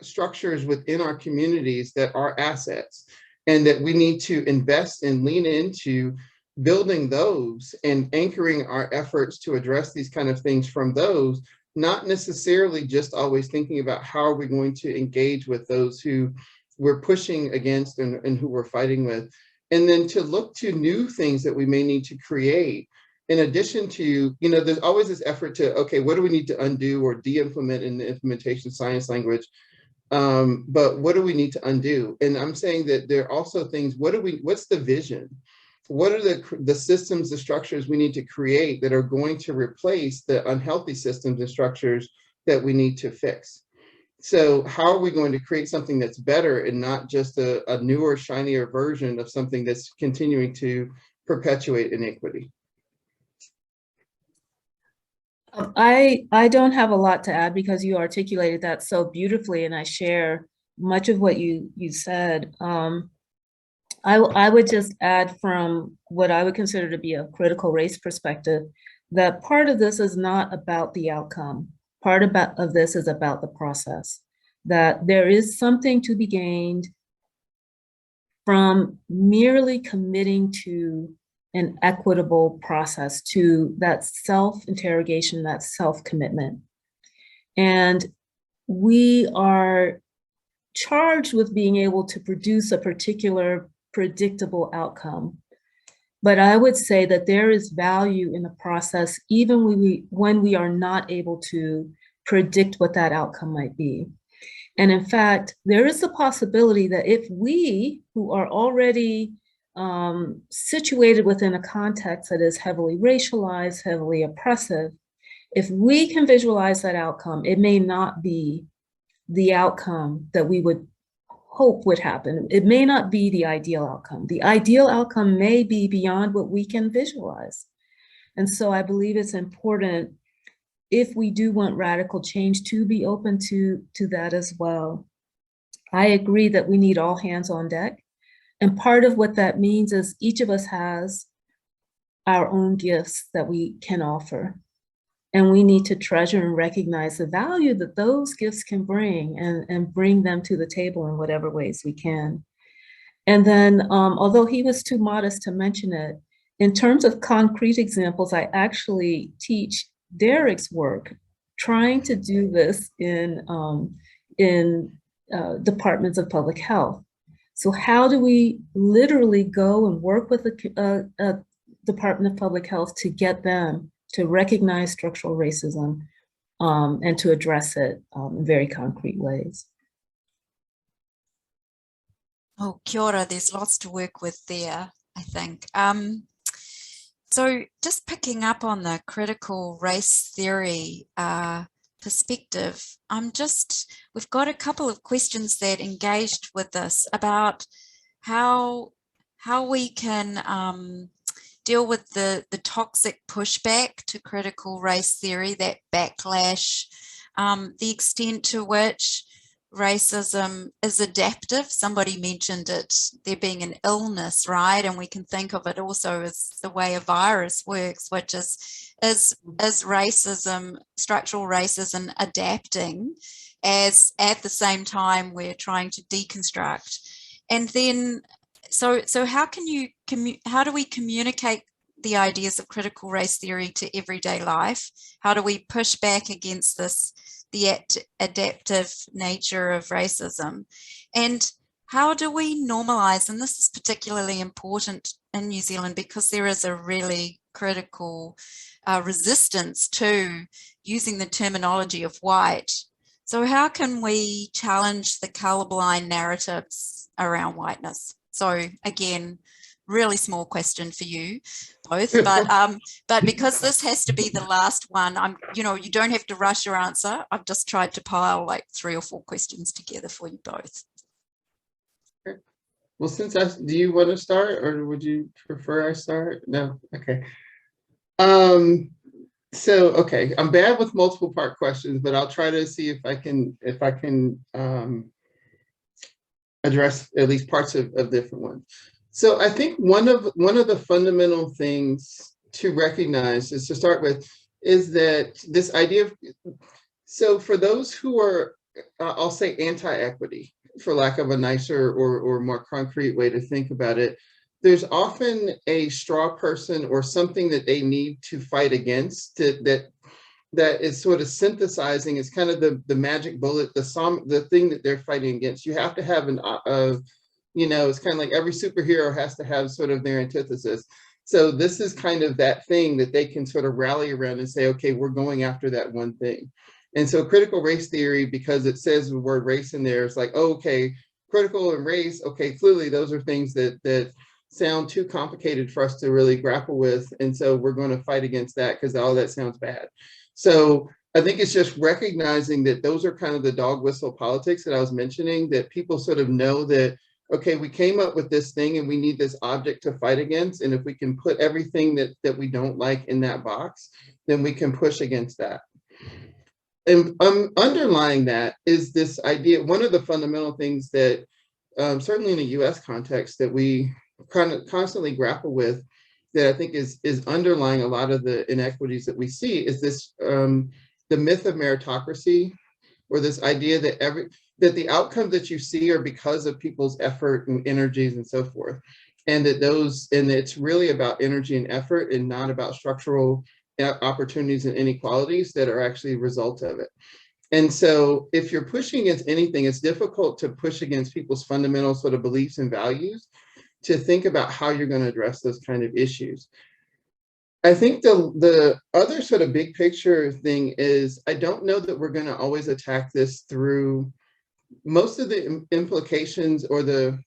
[SPEAKER 2] structures within our communities that are assets, and that we need to invest and lean into building those and anchoring our efforts to address these kind of things from those, not necessarily just always thinking about how are we going to engage with those who we're pushing against and who we're fighting with, and then to look to new things that we may need to create. In addition to, you know, there's always this effort to, okay, what do we need to undo or de-implement in the implementation science language? But what do we need to undo? And I'm saying that there are also things, what's the vision? What are the systems, the structures we need to create that are going to replace the unhealthy systems and structures that we need to fix? So how are we going to create something that's better and not just a newer, shinier version of something that's continuing to perpetuate inequity?
[SPEAKER 3] I don't have a lot to add because you articulated that so beautifully, and I share much of what you said. I would just add, from what I would consider to be a critical race perspective, that part of this is not about the outcome. Part of this is about the process, that there is something to be gained from merely committing to an equitable process, to that self-interrogation, that self-commitment. And we are charged with being able to produce a particular predictable outcome. But I would say that there is value in the process, even when we are not able to predict what that outcome might be. And in fact, there is the possibility that if we, who are already situated within a context that is heavily racialized, heavily oppressive, if we can visualize that outcome, it may not be the outcome that we would hope would happen. It may not be the ideal outcome. The ideal outcome may be beyond what we can visualize. And so I believe it's important, if we do want radical change, to be open to that as well. I agree that we need all hands on deck. And part of what that means is each of us has our own gifts that we can offer. And we need to treasure and recognize the value that those gifts can bring, and bring them to the table in whatever ways we can. And then, although he was too modest to mention it, in terms of concrete examples, I actually teach Derek's work, trying to do this in departments of public health. So how do we literally go and work with a Department of Public Health to get them to recognize structural racism and to address it in very concrete ways?
[SPEAKER 1] Oh, kia ora, there's lots to work with there, I think. So just picking up on the critical race theory perspective, we've got a couple of questions that engaged with this about how we can deal with the toxic pushback to critical race theory, that backlash, the extent to which racism is adaptive. Somebody mentioned it, there being an illness, right? And we can think of it also as the way a virus works, which is racism, structural racism, adapting as at the same time we're trying to deconstruct. And then, so how do we communicate the ideas of critical race theory to everyday life? How do we push back against the adaptive nature of racism? And how do we normalize, and this is particularly important in New Zealand because there is a really critical resistance to using the terminology of white. So how can we challenge the colorblind narratives around whiteness? So again, really small question for you both, but because this has to be the last one, you don't have to rush your answer. I've just tried to pile like 3 or 4 questions together for you both.
[SPEAKER 2] Well, do you want to start, or would you prefer I start? No, okay. So, okay, I'm bad with multiple part questions, but I'll try to see if I can address at least parts of different ones. So I think one of the fundamental things to recognize is to start with is that this idea of, so for those who are, I'll say anti-equity, for lack of a nicer or more concrete way to think about it, there's often a straw person or something that they need to fight against that is sort of synthesizing. It's kind of the magic bullet, the thing that they're fighting against. You have to have it's kind of like every superhero has to have sort of their antithesis. So this is kind of that thing that they can sort of rally around and say, okay, we're going after that one thing. And so critical race theory, because it says the word race in there, it's like, oh, okay, critical and race, okay, clearly those are things that sound too complicated for us to really grapple with. And so we're going to fight against that because all that sounds bad. So I think it's just recognizing that those are kind of the dog whistle politics that I was mentioning, that people sort of know that, okay, we came up with this thing and we need this object to fight against. And if we can put everything that we don't like in that box, then we can push against that. And underlying that is this idea, one of the fundamental things that certainly in a US context that we kind of constantly grapple with, that I think is underlying a lot of the inequities that we see, is this the myth of meritocracy, or this idea that the outcomes that you see are because of people's effort and energies and so forth, and it's really about energy and effort and not about structural opportunities and inequalities that are actually a result of it. And so if you're pushing against anything, it's difficult to push against people's fundamental sort of beliefs and values to think about how you're going to address those kind of issues. I think the other sort of big picture thing is, I don't know that we're going to always attack this through most of the implications or the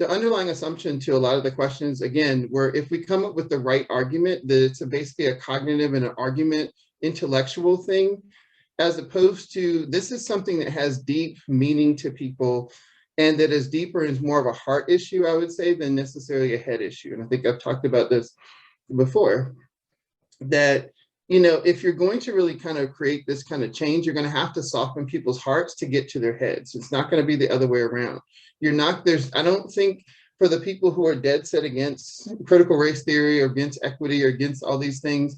[SPEAKER 2] underlying assumption to a lot of the questions, again, where if we come up with the right argument, that it's basically a cognitive and an argument intellectual thing, as opposed to this is something that has deep meaning to people and that is deeper and is more of a heart issue, I would say, than necessarily a head issue. And I think I've talked about this before, that, if you're going to really kind of create this kind of change, you're going to have to soften people's hearts to get to their heads. It's not going to be the other way around. I don't think for the people who are dead set against critical race theory or against equity or against all these things,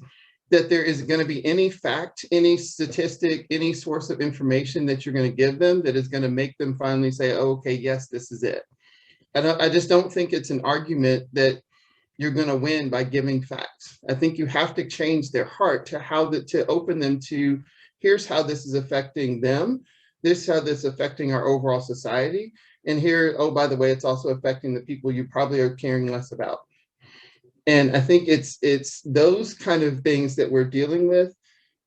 [SPEAKER 2] that there is going to be any fact, any statistic, any source of information that you're going to give them that is going to make them finally say, oh, okay, yes, this is it. I just don't think it's an argument that you're going to win by giving facts. I think you have to change their heart to open them to, here's how this is affecting them. This is how this is affecting our overall society. And here, oh, by the way, it's also affecting the people you probably are caring less about. And I think it's those kind of things that we're dealing with.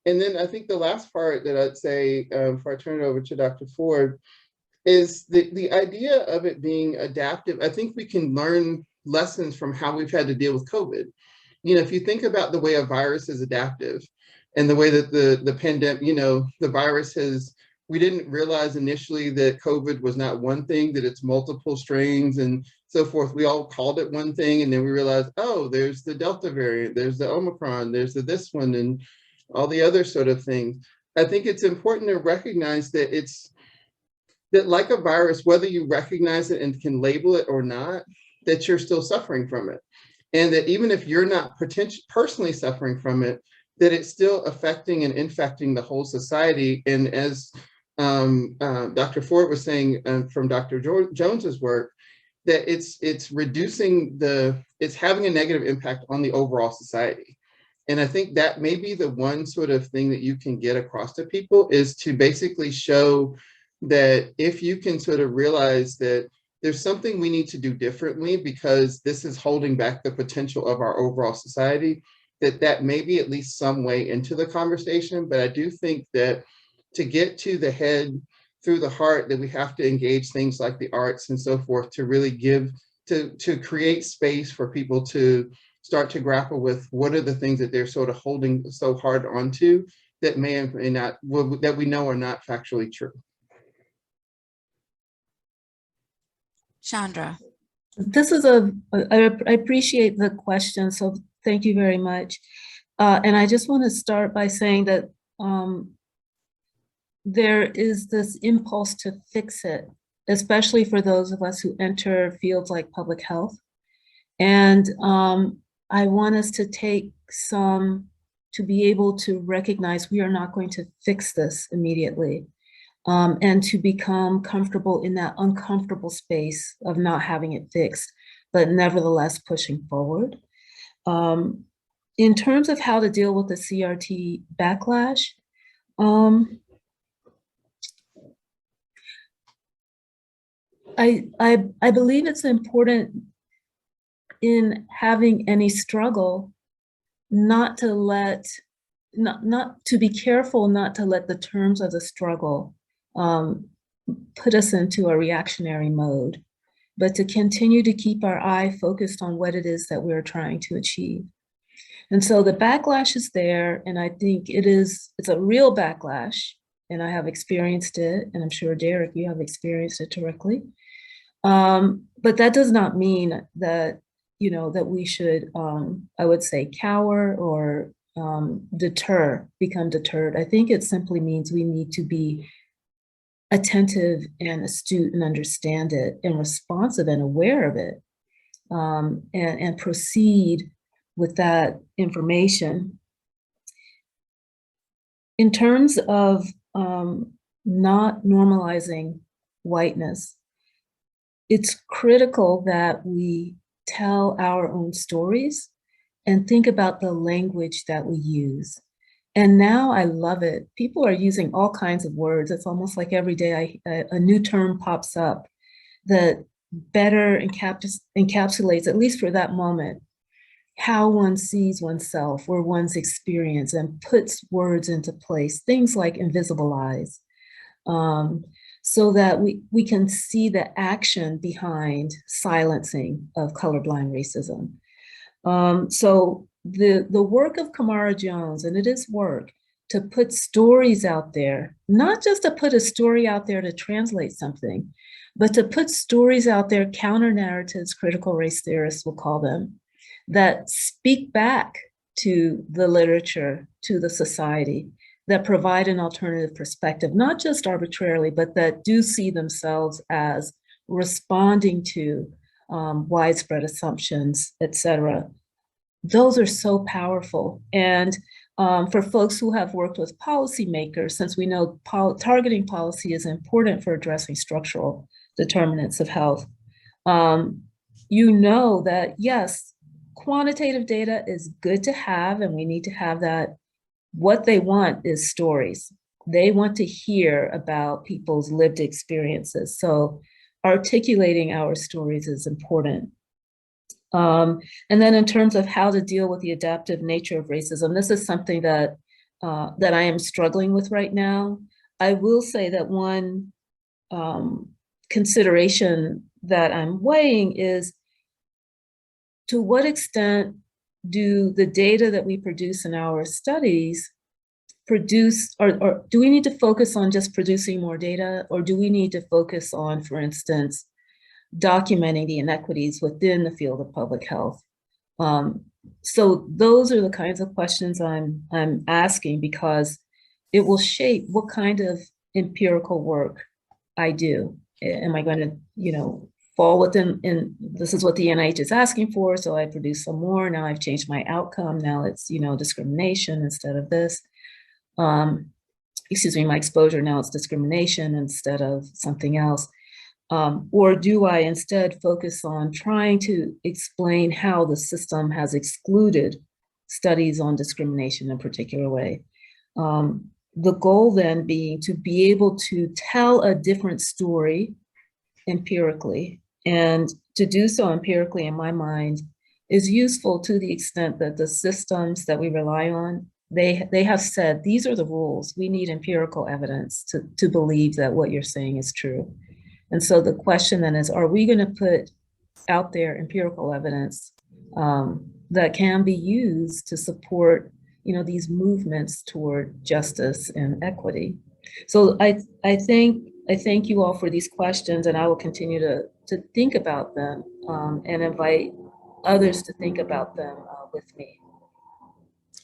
[SPEAKER 2] And then I think the last part that I'd say, before I turn it over to Dr. Ford, is the idea of it being adaptive. I think we can learn lessons from how we've had to deal with COVID. If you think about the way a virus is adaptive and the way that the pandemic, the virus we didn't realize initially that COVID was not one thing, that it's multiple strains and so forth. We all called it one thing, and then we realized, oh, there's the Delta variant, there's the Omicron, there's this one, and all the other sort of things. I think it's important to recognize that that like a virus, whether you recognize it and can label it or not, that you're still suffering from it. And that even if you're not personally suffering from it, that it's still affecting and infecting the whole society. And as Dr. Ford was saying from Dr. Jones's work, that it's reducing it's having a negative impact on the overall society. And I think that may be the one sort of thing that you can get across to people, is to basically show that if you can sort of realize that there's something we need to do differently because this is holding back the potential of our overall society, that may be at least some way into the conversation. But I do think that to get to the head through the heart, that we have to engage things like the arts and so forth to really give, to create space for people to start to grapple with what are the things that they're sort of holding so hard onto that may or may not, that we know are not factually true.
[SPEAKER 1] Chandra.
[SPEAKER 3] This is I appreciate the question, so thank you very much. And I just want to start by saying that there is this impulse to fix it, especially for those of us who enter fields like public health. And I want us to take to be able to recognize we are not going to fix this immediately, and to become comfortable in that uncomfortable space of not having it fixed, but nevertheless pushing forward. In terms of how to deal with the CRT backlash, I believe it's important in having any struggle not to be careful not to let the terms of the struggle put us into a reactionary mode, but to continue to keep our eye focused on what it is that we're trying to achieve. And so the backlash is there, and I think it's a real backlash, and I have experienced it, and I'm sure, Derek, you have experienced it directly. But that does not mean that, that we should, I would say, cower or become deterred. I think it simply means we need to be attentive and astute and understand it and responsive and aware of it, and proceed with that information. In terms of not normalizing whiteness, it's critical that we tell our own stories and think about the language that we use. And now I love it. People are using all kinds of words. It's almost like every day a new term pops up that better encapsulates, at least for that moment, how one sees oneself or one's experience, and puts words into place, things like invisibilize, so that we can see the action behind silencing of colorblind racism. So the work of Kamara Jones, and it is work, to put stories out there, not just to put a story out there to translate something, but to put stories out there, counter narratives, critical race theorists will call them, that speak back to the literature, to the society, that provide an alternative perspective, not just arbitrarily, but that do see themselves as responding to widespread assumptions, et cetera. Those are so powerful. And for folks who have worked with policymakers, since we know targeting policy is important for addressing structural determinants of health, you know that, yes, quantitative data is good to have, and we need to have that. What they want is stories. They want to hear about people's lived experiences. So articulating our stories is important. And then in terms of how to deal with the adaptive nature of racism, this is something that I am struggling with right now. I will say that one consideration that I'm weighing is, to what extent do the data that we produce in our studies produce, or do we need to focus on just producing more data, or do we need to focus on, for instance, documenting the inequities within the field of public health? So those are the kinds of questions I'm asking, because it will shape what kind of empirical work I do. Am I going to, fall within, and this is what the NIH is asking for, so I produce some more. Now I've changed my outcome. Now it's, discrimination instead of this. Excuse me, my exposure, now it's discrimination instead of something else. Or do I instead focus on trying to explain how the system has excluded studies on discrimination in a particular way? The goal then being to be able to tell a different story empirically And to do so empirically, in my mind, is useful to the extent that the systems that we rely on, they have said, these are the rules. We need empirical evidence to believe that what you're saying is true. And so the question then is, are we going to put out there empirical evidence that can be used to support, these movements toward justice and equity? So I thank you all for these questions, and I will continue to think about them and invite others to think about them with me.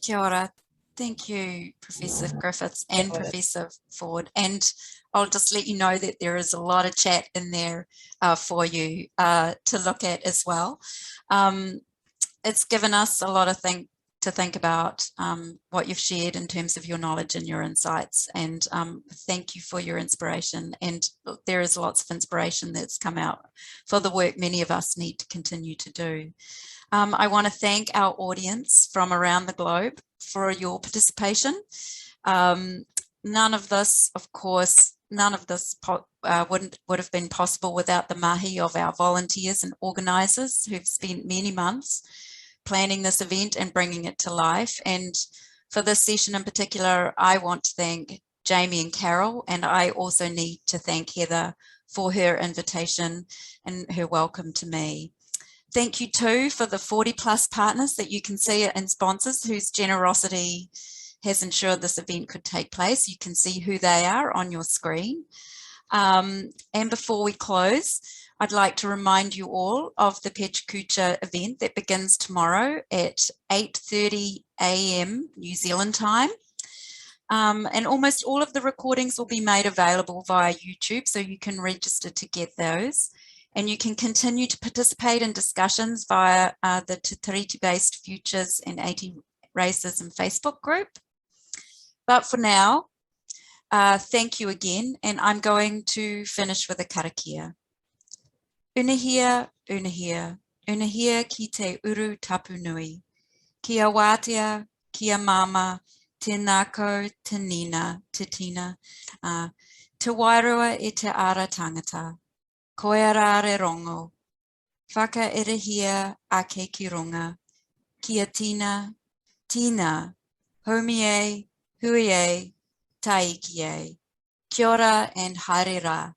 [SPEAKER 1] Kia ora. Thank you, Professor Griffiths and Professor Ford. And I'll just let you know that there is a lot of chat in there for you to look at as well. It's given us a lot of to think about what you've shared in terms of your knowledge and your insights. And thank you for your inspiration. And there is lots of inspiration that's come out for the work many of us need to continue to do. I want to thank our audience from around the globe for your participation. None of this, of course, would have been possible without the mahi of our volunteers and organisers who've spent many months planning this event and bringing it to life. And for this session in particular, I want to thank Jamie and Carol, and I also need to thank Heather for her invitation and her welcome to me. Thank you too for the 40+ partners that you can see and sponsors whose generosity has ensured this event could take place. You can see who they are on your screen. And before we close, I'd like to remind you all of the Pecha Kucha event that begins tomorrow at 8:30 a.m. New Zealand time. And almost all of the recordings will be made available via YouTube, so you can register to get those. And you can continue to participate in discussions via the Te Tiriti-based Futures and Anti-Racism Facebook group. But for now, thank you again, and I'm going to finish with a karakia. Unahia, unahia, unahia ki te uru tapu nui. Kia wātea, kia mama, tēnā ko, te nina, te tina. Te wairua e te ara tangata. Koe re rongo. Whakaerehia ake ki runga. Kia tina, tina, homi e, hui e, taiki e. Kia ora and haere rā.